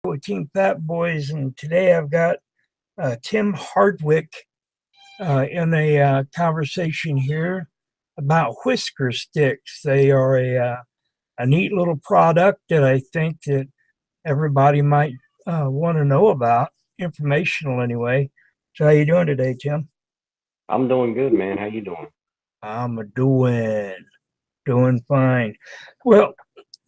with Team Fat Boys, and today I've got Tim Hardwick in a conversation here about Whisker Sticks. They are a neat little product that I think that everybody might want to know about, informational anyway. So, how you doing today, Tim? I'm doing good, man. How you doing? I'm doing fine. Well,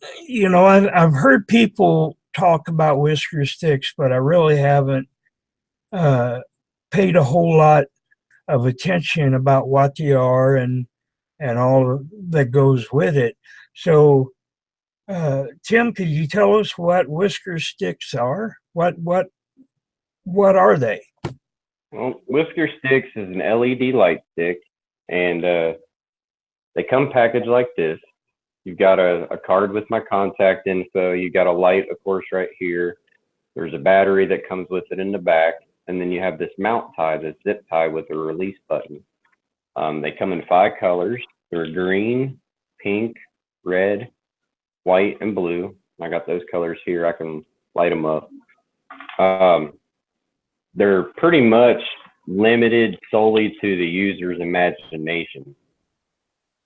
I've heard people talk about Whisker Sticks, but I really haven't uh, paid a whole lot of attention about what they are and all that goes with it. So, Tim, could you tell us what Whisker Sticks are? What are they? Well, Whisker Stix is an LED light stick, and they come packaged like this. You've got a card with my contact info. You got a light, of course, right here. There's a battery that comes with it in the back, and then you have this mount tie, this zip tie with a release button. They come in 5 colors. They're green, pink, red, white, and blue. I got those colors here. I can light them up. Um, they're pretty much limited solely to the user's imagination.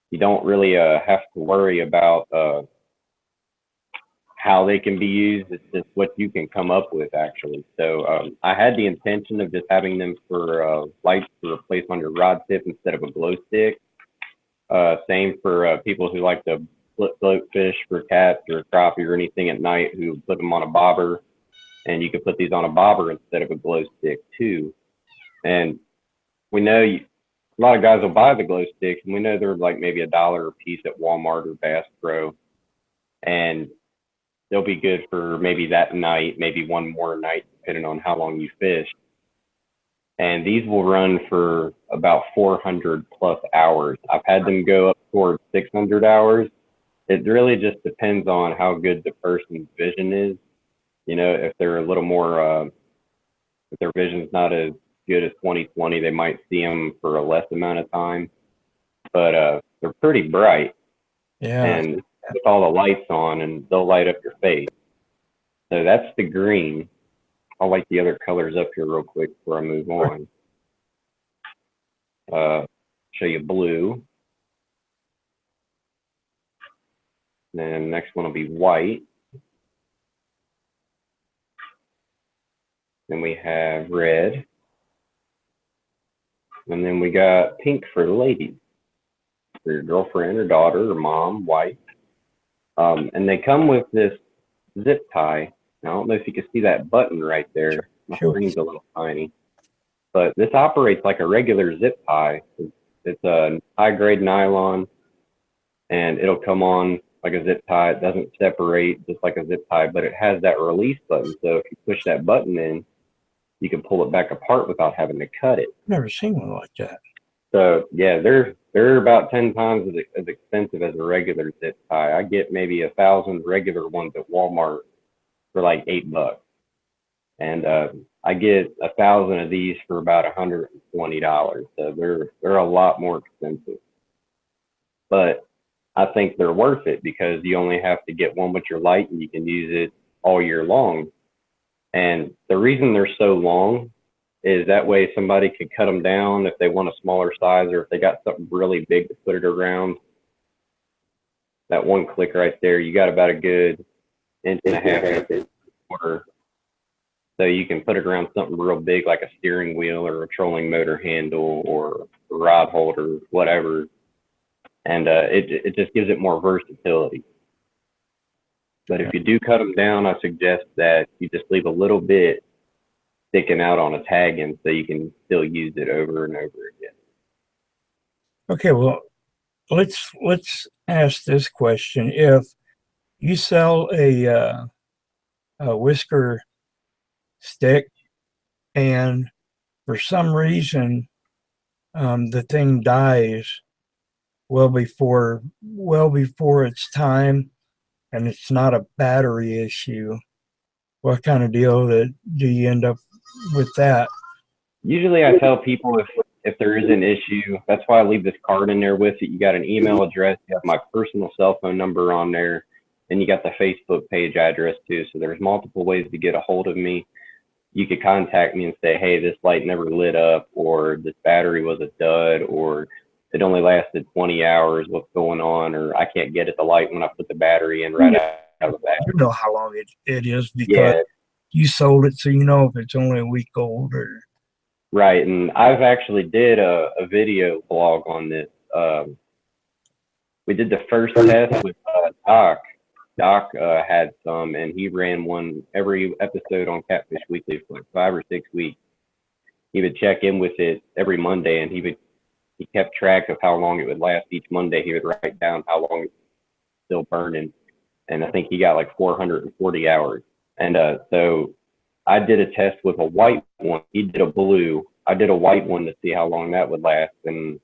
You don't really have to worry about how they can be used. It's just what you can come up with, actually. So I had the intention of just having them for lights to replace on your rod tip instead of a glow stick. Same for people who like to float fish for cats or crappie or anything at night, who put them on a bobber. And you can put these on a bobber instead of a glow stick too. And we know a lot of guys will buy the glow sticks, and we know they're like maybe $1 a piece at Walmart or Bass Pro, and they'll be good for maybe that night, maybe one more night, depending on how long you fish. And these will run for about 400 plus hours. I've had them go up towards 600 hours. It really just depends on how good the person's vision is. You know, if they're a little more, if their vision's not as good as 20/20, they might see them for a less amount of time. But they're pretty bright, Yeah. and with all the lights on, and they'll light up your face. So that's the green. I'll light the other colors up here real quick before I move on. Show you blue. Then next one will be white. Then we have red. And then we got pink for the ladies, for your girlfriend or daughter or mom, wife. And they come with this zip tie. Now, I don't know if you can see that button right there. My Sure. screen's a little tiny. But this operates like a regular zip tie. It's a high grade nylon, and it'll come on like a zip tie. It doesn't separate just like a zip tie, but it has that release button. So if you push that button in, you can pull it back apart without having to cut it. Never seen one like that. So yeah, they're about 10 times as expensive as a regular zip tie. I get maybe 1,000 regular ones at Walmart for like $8, and I get 1,000 of these for about $120. So they're a lot more expensive, but I think they're worth it because you only have to get one with your light, and you can use it all year long. And the reason they're so long is that way somebody could cut them down if they want a smaller size, or if they got something really big to put it around. That one click right there, you got about a good inch and a half quarter. So you can put it around something real big like a steering wheel or a trolling motor handle or a rod holder, whatever. And it just gives it more versatility. But if you do cut them down, I suggest that you just leave a little bit sticking out on a tag end so you can still use it over and over again. Okay. Well, let's ask this question: if you sell a whisker stick, and for some reason the thing dies well before its time, and it's not a battery issue, what kind of deal that do you end up with that? Usually I tell people if there is an issue, that's why I leave this card in there with it. You got an email address, you have my personal cell phone number on there. and you got the Facebook page address too. So there's multiple ways to get a hold of me. You could contact me and say, hey, this light never lit up, or this battery was a dud, or it only lasted 20 hours. What's going on? Or I can't get at the light when I put the battery in right out of the You battery. know how long it is because Yeah, you sold it, so you know if it's only a week old or. right. And I've actually did a video blog on this. We did the first test with Doc. Doc had some, and he ran one every episode on Catfish Weekly for like 5 or 6 weeks. He would check in with it every Monday, and he kept track of how long it would last each Monday. He would write down how long it's still burning, and I think he got like 440 hours. And so I did a test with a white one. He did a blue. I did a white one to see how long that would last and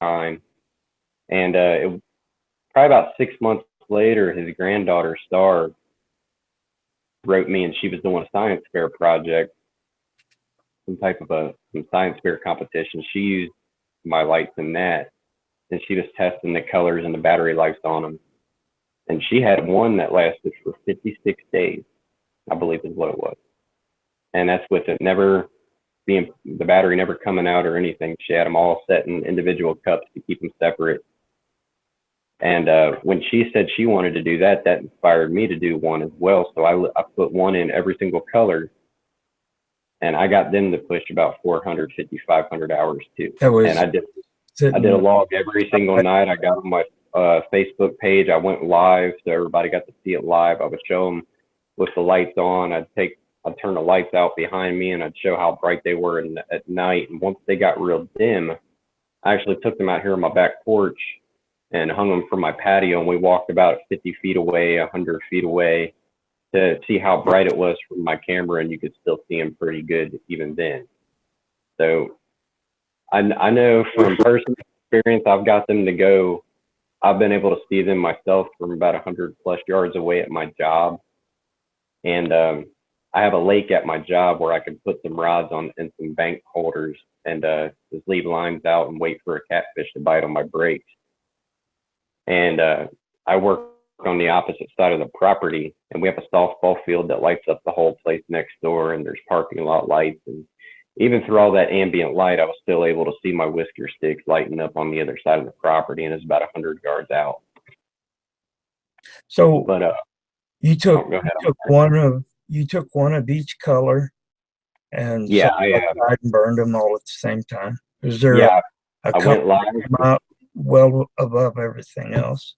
time. And it probably about 6 months later, his granddaughter Star wrote me, and she was doing a science fair project, some type of some science fair competition. She used my lights in that, and she was testing the colors and the battery life on them. And she had one that lasted for 56 days, I believe is what it was. And that's with it never being, the battery never coming out or anything. She had them all set in individual cups to keep them separate. And when she said she wanted to do that, that inspired me to do one as well. So I put one in every single color, and I got them to push about 450, 500 hours too. That was and I did a log every single night. I got on my Facebook page. I went live, so everybody got to see it live. I would show them with the lights on. I'd turn the lights out behind me, and I'd show how bright they were at night. And once they got real dim, I actually took them out here on my back porch and hung them from my patio, and we walked about 50 feet away, 100 feet away, to see how bright it was from my camera, and you could still see them pretty good even then. So I know from personal experience, I've got them to go. I've been able to see them myself from about 100 plus yards away at my job. And I have a lake at my job where I can put some rods on and some bank holders and just leave lines out and wait for a catfish to bite on my brakes. And I work on the opposite side of the property, and we have a softball field that lights up the whole place next door, and there's parking lot lights. And even through all that ambient light, I was still able to see my Whisker Sticks lighting up on the other side of the property, and it's about 100 yards out. So But you took go one of each color and yeah, and burned them all at the same time. Is there yeah, a I went live. out well above everything else?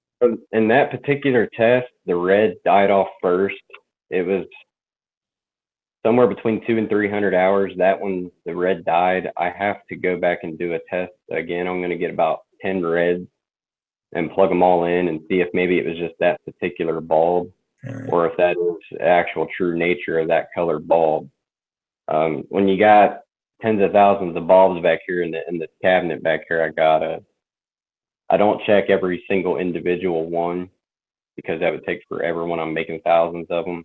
In that particular test, the red died off first. It was somewhere between 200 and 300 hours. That one, the red died. I have to go back and do a test again. I'm going to get about 10 reds and plug them all in and see if maybe it was just that particular bulb, or if that is the actual true nature of that colored bulb. When you got tens of thousands of bulbs back here in the cabinet back here, I don't check every single individual one because that would take forever when I'm making thousands of them.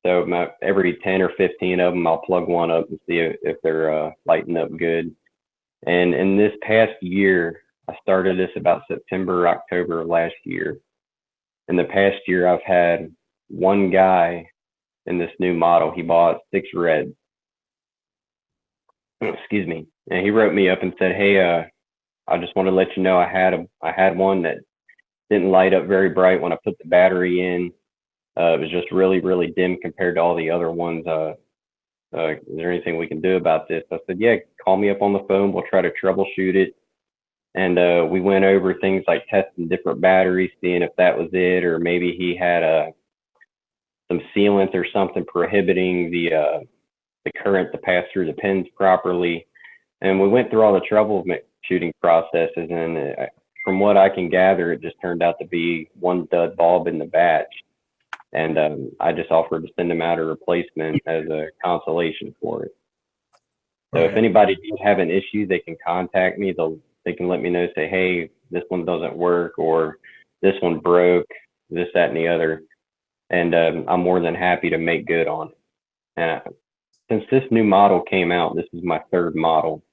So every 10 or 15 of them, I'll plug one up and see if they're lighting up good. And in this past year, I started this about September, October of last year. In the past year, I've had one guy in this new model. He bought 6 reds. Excuse me. And he wrote me up and said, hey, I just want to let you know I had one that didn't light up very bright when I put the battery in. It was just really, really dim compared to all the other ones. Is there anything we can do about this? I said, yeah, call me up on the phone. We'll try to troubleshoot it. And we went over things like testing different batteries, seeing if that was it, or maybe he had some sealant or something prohibiting the current to pass through the pins properly. And we went through all the troubleshooting processes, and from what I can gather, it just turned out to be one dud bulb in the batch. And I just offered to send them out a replacement as a consolation for it. So if anybody do have an issue, they can contact me. They can let me know, say, hey, this one doesn't work, or this one broke, this, that, and the other. And I'm more than happy to make good on it. And since this new model came out, this is my 3rd model,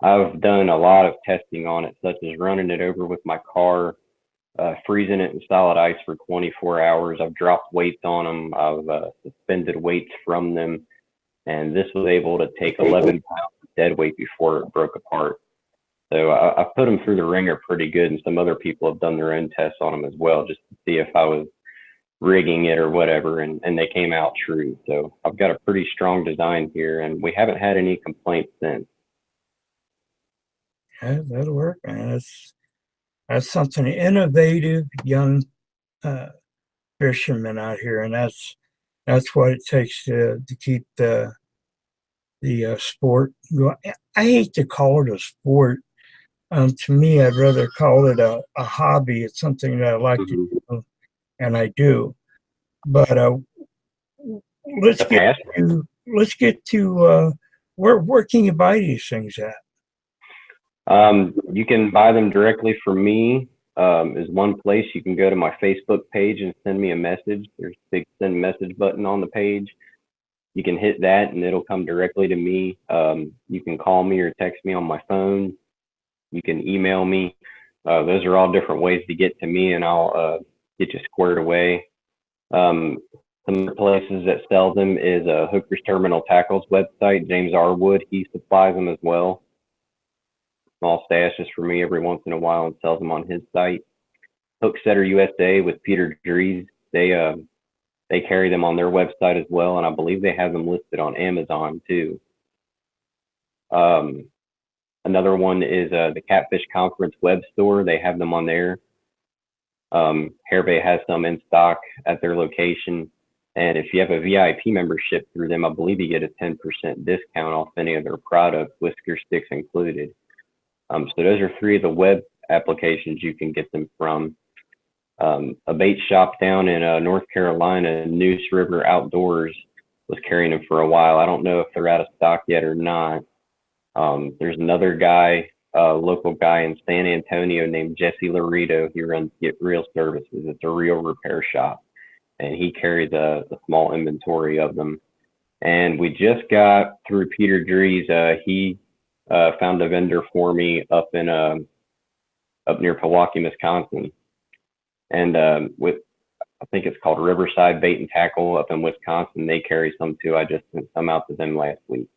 I've done a lot of testing on it, such as running it over with my car, freezing it in solid ice for 24 hours. I've dropped weights on them. I've suspended weights from them, and this was able to take 11 pounds of dead weight before it broke apart. So I've put them through the ringer pretty good, and some other people have done their own tests on them as well, just to see if I was rigging it or whatever, and they came out true. So I've got a pretty strong design here, and we haven't had any complaints since. Yeah, that'll work, man. That's something innovative, young uh, fishermen out here, and that's what it takes to keep the sport going. I hate to call it a sport. To me, I'd rather call it a hobby. It's something that I like to Mm-hmm. do, and I do. But let's A get pass. to where can you buy these things at? You can buy them directly from me. Is one place. You can go to my Facebook page and send me a message. There's a big send message button on the page. You can hit that and it'll come directly to me. You can call me or text me on my phone. You can email me. Those are all different ways to get to me, and I'll get you squared away. Some of the places that sell them is Hooker's Terminal Tackles website. James Arwood, he supplies them as well. Small stashes for me every once in a while and sells them on his site. Hooksetter USA with Peter Dries, they carry them on their website as well, and I believe they have them listed on Amazon too. Another one is the Catfish Conference web store. They have them on there. Hairbay has some in stock at their location. And if you have a VIP membership through them, I believe you get a 10% discount off any of their products, Whisker Sticks included. So those are three of the web applications you can get them from. A bait shop down in North Carolina, Neuse River Outdoors, was carrying them for a while. I don't know if they're out of stock yet or not. There's another guy, local guy in San Antonio named Jesse Laredo. He runs Get Real Services. It's a real repair shop, and he carries a small inventory of them. And we just got through Peter Dries. He found a vendor for me up near Pewaukee, Wisconsin, and with I think it's called Riverside Bait and Tackle up in Wisconsin. They carry some too. I just sent some out to them last week.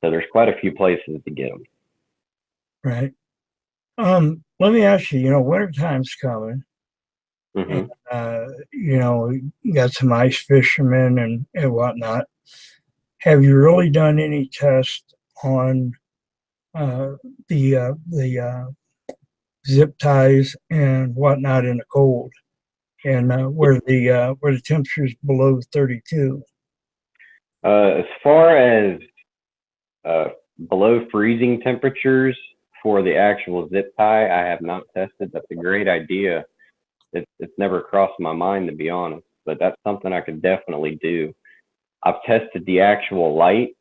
So there's quite a few places to get them. Right. Let me ask you. Winter time's coming, and Mm-hmm. you got some ice fishermen and whatnot. Have you really done any tests on uh, the zip ties and whatnot in the cold, and where the temperature is below 32? As far as below freezing temperatures for the actual zip tie, I have not tested. That's a great idea. It's never crossed my mind, to be honest, but that's something I could definitely do. I've tested the actual light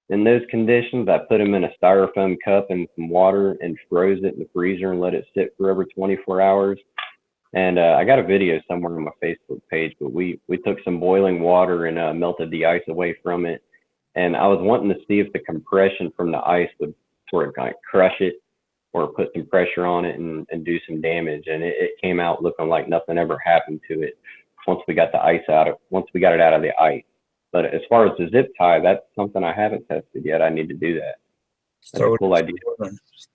in those conditions. I put them in a styrofoam cup and some water and froze it in the freezer and let it sit for over 24 hours. And I got a video somewhere on my Facebook page, but we took some boiling water and melted the ice away from it. And I was wanting to see if the compression from the ice would sort of like crush it or put some pressure on it and do some damage. And it came out looking like nothing ever happened to it once we got once we got it out of the ice. But as far as the zip tie, that's something I haven't tested yet. I need to do that. That's a cool idea.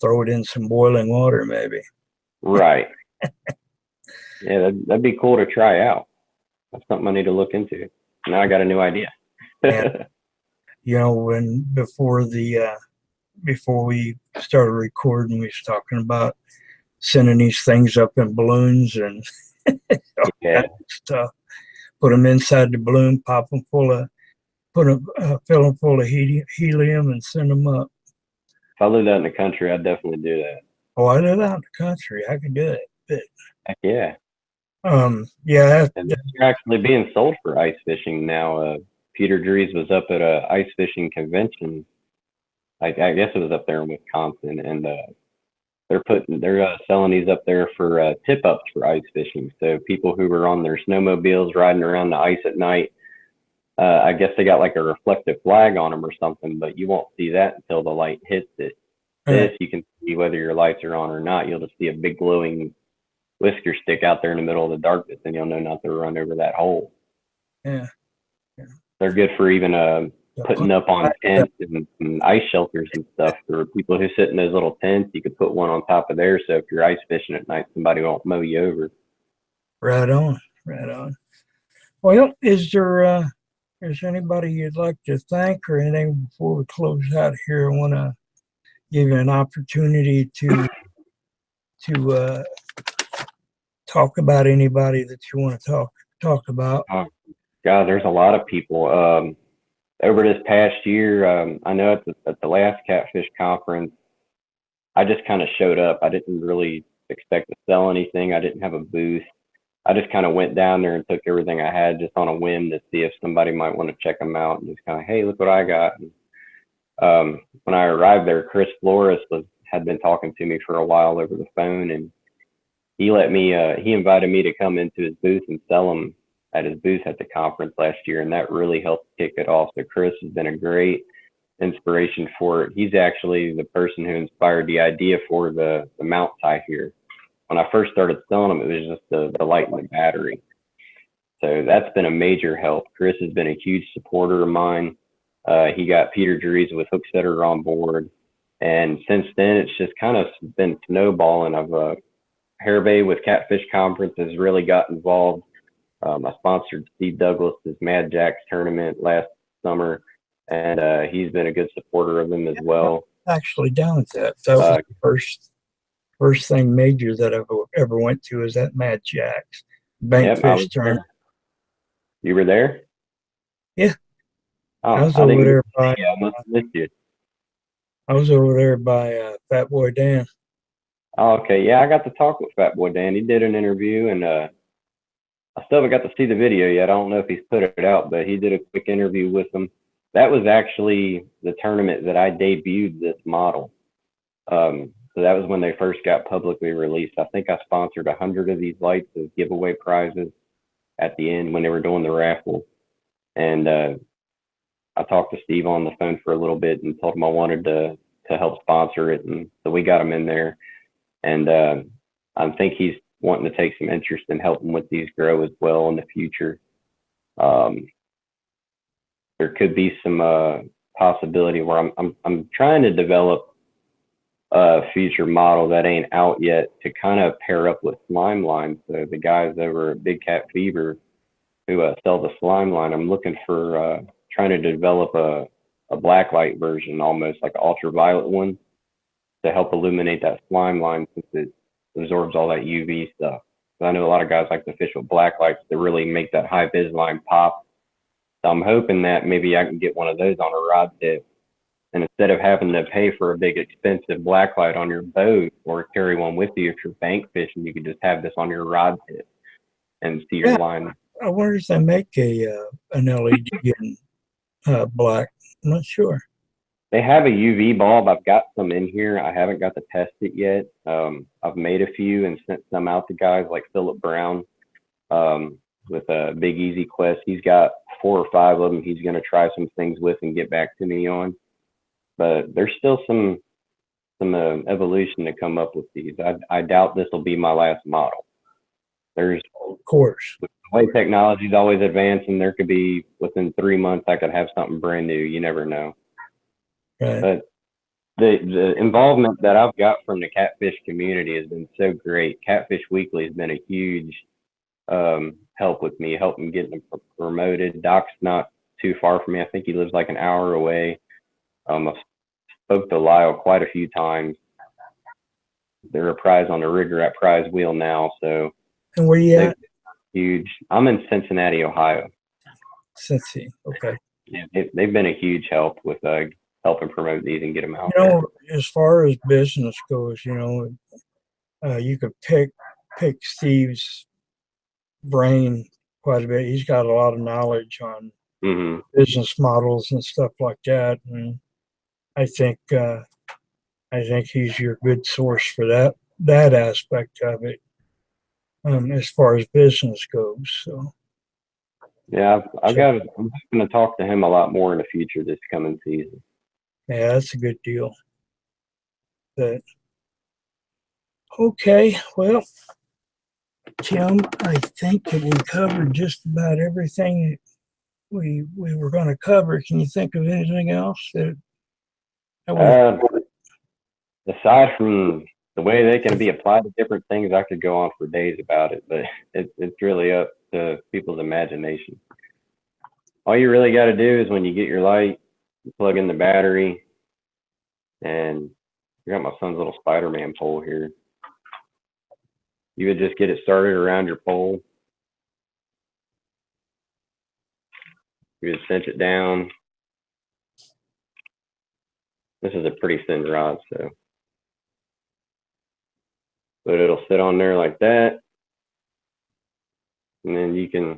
Throw it in some boiling water, maybe. Right. Yeah, that'd be cool to try out. That's something I need to look into. Now I got a new idea. And before we started recording, we was talking about sending these things up in balloons and Yeah. stuff. Put them inside the balloon, pop them fill them full of helium, and send them up. If I lived out in the country, I'd definitely do that. Oh, I live out in the country. I could do it. But, Heck yeah. yeah. And they're actually being sold for ice fishing now. Peter Dries was up at a ice fishing convention. I guess it was up there in Wisconsin, and they're selling these up there for tip ups for ice fishing. So people who were on their snowmobiles riding around the ice at night, I guess they got like a reflective flag on them or something, but you won't see that until the light hits it. This you can see whether your lights are on or not. You'll just see a big glowing whisker stick out there in the middle of the darkness, and you'll know not to run over that hole. Yeah. They're good for even putting up on tents and ice shelters and stuff. For people who sit in those little tents, you could put one on top of there, so if you're ice fishing at night, somebody won't mow you over. Right on. Right on. Well, is there anybody you'd like to thank or anything before we close out here? I want to give you an opportunity to talk about anybody that you want to talk about. Oh, God, there's a lot of people. Over this past year, I know at the last catfish conference, I just kind of showed up. I didn't really expect to sell anything. I didn't have a booth. I just kind of went down there and took everything I had just on a whim to see if somebody might want to check them out, and just kind of, hey, look what I got. And, when I arrived there, Chris Flores had been talking to me for a while over the phone, and he invited me to come into his booth and sell them at his booth at the conference last year, and that really helped kick it off. So Chris has been a great inspiration for it. He's actually the person who inspired the idea for the mount tie here. When I first started selling them, it was just the light and the battery. So that's been a major help. Chris has been a huge supporter of mine. He got Peter Dries with Hooksetter on board, and since then it's just kind of been snowballing. Hairbay with Catfish Conference has really got involved. I sponsored Steve Douglas's Mad Jacks tournament last summer, and he's been a good supporter of them as well. Actually, down at that. That was the first thing major that I ever went to is that Mad Jacks bankfish tournament. You were there? Yeah. Oh, I was over there by. Yeah, I must have missed you. I was over there by Fat Boy Dan. Oh, okay. Yeah, I got to talk with Fat Boy Dan. He did an interview, and I still haven't got to see the video yet. I don't know if he's put it out, but he did a quick interview with him. That was actually the tournament that I debuted this model. So that was when they first got publicly released. I think I sponsored 100 of these lights as giveaway prizes at the end when they were doing the raffle. And I talked to Steve on the phone for a little bit and told him I wanted to help sponsor it. And so we got him in there. And I think he's wanting to take some interest in helping with these grow as well in the future. There could be some possibility where I'm trying to develop a future model that ain't out yet to kind of pair up with slime line. So the guys over at Big Cat Fever who sell the slime line, I'm looking for trying to develop a black light version, almost like an ultraviolet one, to help illuminate that slime line since it absorbs all that UV stuff. So I know a lot of guys like to fish with black lights to really make that high vis line pop. So I'm hoping that maybe I can get one of those on a rod tip. And instead of having to pay for a big expensive black light on your boat or carry one with you if you're bank fishing, you could just have this on your rod tip and see your line. I wonder if they make an LED in black. I'm not sure. They have a UV bulb. I've got some in here. I haven't got to test it yet. I've made a few and sent some out to guys like Philip Brown with a Big Easy Quest. He's got 4 or 5 of them he's going to try some things with and get back to me on. But there's still some evolution to come up with these. I doubt this will be my last model. There's, of course, the way technology is always advancing, there could be within 3 months I could have something brand new. You never know. Right. But the involvement that I've got from the catfish community has been so great. Catfish Weekly has been a huge help with me, helping getting them promoted. Doc's not too far from me. I think he lives like an hour away. I've spoke to Lyle quite a few times. They're a prize on the rigger at Prize Wheel now. So, and where you at? Huge. I'm in Cincinnati, Ohio. Cincy, okay. Yeah, they've been a huge help with helping promote these and get them out. As far as business goes, you could pick Steve's brain quite a bit. He's got a lot of knowledge on business models and stuff like that, and I think he's your good source for that aspect of it, as far as business goes. So yeah, I'm going to talk to him a lot more in the future this coming season. Yeah, that's a good deal. But okay, well, Tim, I think that we covered just about everything we were going to cover. Can you think of anything else that we? Uh, Aside from the way they can be applied to different things, I could go on for days about it, but it's really up to people's imagination. All you really got to do is when you get your light, you plug in the battery, and I got my son's little Spider-Man pole here. You would just get it started around your pole. You would cinch it down. This is a pretty thin rod, so but it'll sit on there like that, and then you can,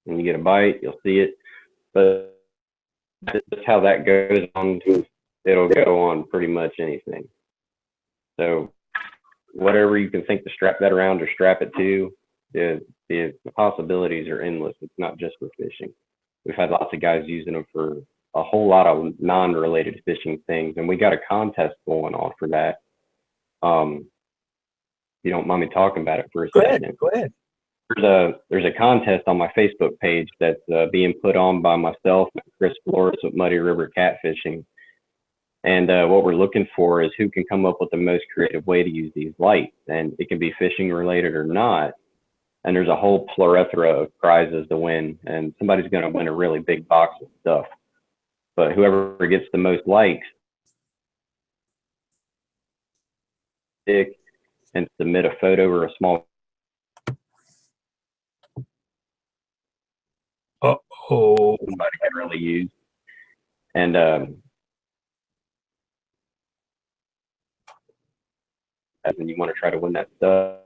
when you get a bite, you'll see it. But that's how that goes on. It'll go on pretty much anything. So whatever you can think to strap that around or strap it to, the possibilities are endless. It's not just for fishing. We've had lots of guys using them for a whole lot of non-related fishing things, and we got a contest going on for that. You don't mind me talking about it for a second? Go ahead. There's a contest on my Facebook page that's being put on by myself and Chris Flores with Muddy River Catfishing. And what we're looking for is who can come up with the most creative way to use these lights. And it can be fishing related or not. And there's a whole plethora of prizes to win. And somebody's going to win a really big box of stuff. But whoever gets the most likes, stick and submit a photo or a small. Oh, Somebody can really use. And and you want to try to win that stuff.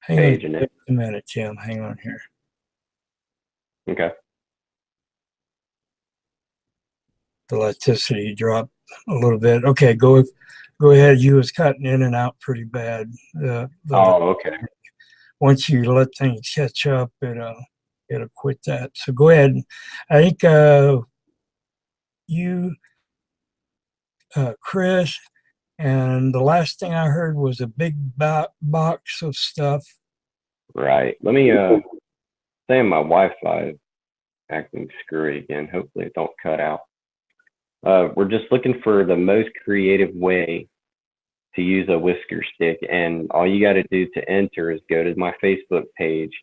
hang on just a minute, Tim. Hang on here. Okay. The electricity dropped a little bit. Okay, go ahead. You was cutting in and out pretty bad. Oh, okay. Once you let things catch up, it'll quit that. So go ahead. I think you, Chris, and the last thing I heard was a big box of stuff. Right. Let me say my Wi-Fi acting screwy again. Hopefully it don't cut out. We're just looking for the most creative way to use a whisker stick, and all you got to do to enter is go to my Facebook page,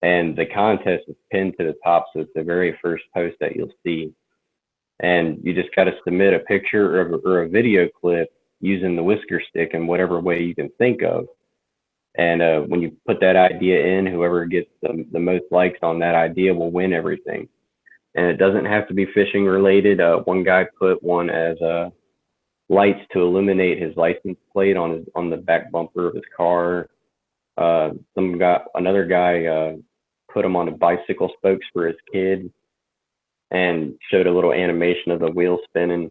and the contest is pinned to the top, so it's the very first post that you'll see. And you just got to submit a picture or a video clip using the whisker stick in whatever way you can think of. And when you put that idea in, whoever gets the most likes on that idea will win everything. And it doesn't have to be fishing related. One guy put one as lights to illuminate his license plate on the back bumper of his car. Another guy put them on the bicycle spokes for his kid and showed a little animation of the wheel spinning.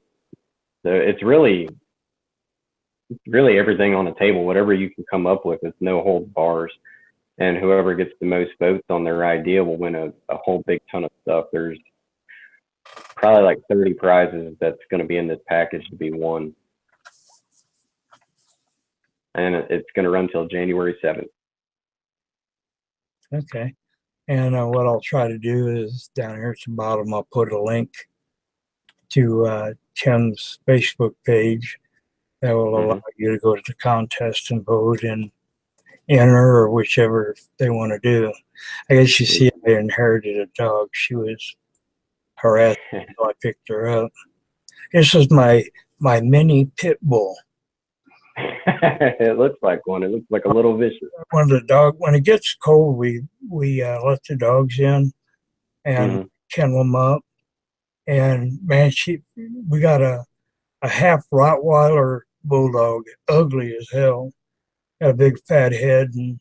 So it's really everything on the table. Whatever you can come up with, it's no hold bars. And whoever gets the most votes on their idea will win a whole big ton of stuff. There's probably like 30 prizes that's going to be in this package to be won. And it's going to run till January 7th. Okay. And what I'll try to do is down here at the bottom, I'll put a link to Tim's Facebook page that will allow you to go to the contest and vote and enter or whichever they want to do. I guess you see I inherited a dog. She was harassed, so I picked her up. This is my mini pit bull. It looks like one. It looks like a little vicious. When it gets cold, we let the dogs in and kennel them up. And man, we got a half Rottweiler bulldog, ugly as hell, got a big fat head, and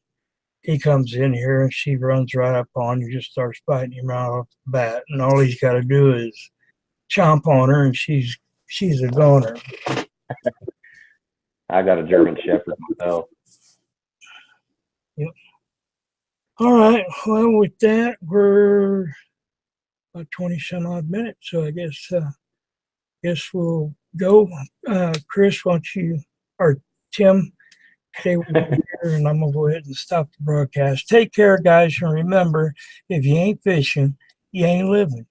he comes in here and she runs right up on you, just starts biting him right off the bat, and all he's got to do is chomp on her, and she's a goner. I got a German Shepherd myself. Yep. All right. Well, with that, we're about 20 some odd minutes, so I guess we'll go. Chris, why don't you, or Tim, stay with me here, and I'm gonna go ahead and stop the broadcast. Take care, guys, and remember, if you ain't fishing, you ain't living.